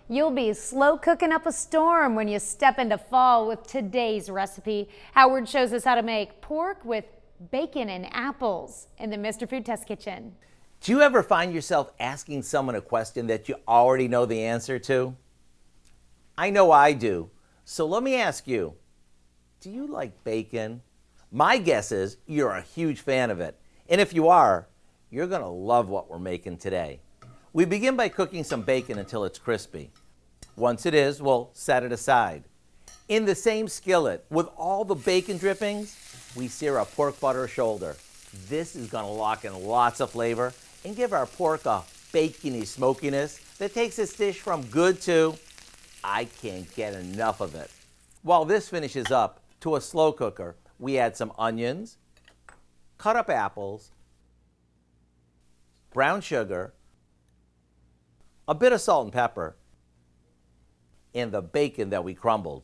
You'll be slow cooking up a storm when you step into fall with today's recipe. Howard shows us how to make pork with bacon and apples in the Mr. Food Test Kitchen. Do you ever find yourself asking someone a question that you already know the answer to? I know I do. So let me ask you, do you like bacon? My guess is you're a huge fan of it. And if you are, you're going to love what we're making today. We begin by cooking some bacon until it's crispy. Once it is, we'll set it aside. In the same skillet, with all the bacon drippings, we sear a pork butter shoulder. This is going to lock in lots of flavor and give our pork a bacony smokiness that takes this dish from good to I can't get enough of it. While this finishes up, to a slow cooker, we add some onions, cut up apples, brown sugar, a bit of salt and pepper, and the bacon that we crumbled.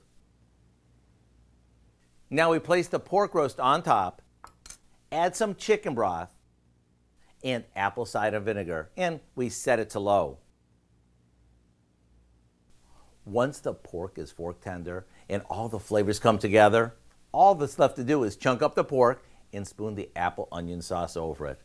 Now we place the pork roast on top, add some chicken broth, and apple cider vinegar, and we set it to low. Once the pork is fork tender and all the flavors come together, all that's left to do is chunk up the pork and spoon the apple onion sauce over it.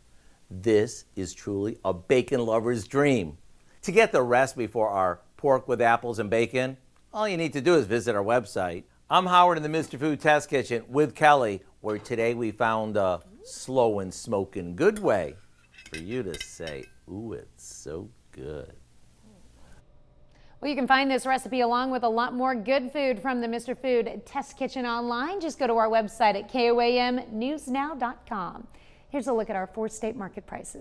This is truly a bacon lover's dream. To get the recipe for our pork with apples and bacon, all you need to do is visit our website. I'm Howard in the Mr. Food Test Kitchen with Kelly, where today we found a slow and smoking good way for you to say, ooh, it's so good. Well, you can find this recipe along with a lot more good food from the Mr. Food Test Kitchen online. Just go to our website at KOAMnewsnow.com. Here's a look at our 4-state market prices.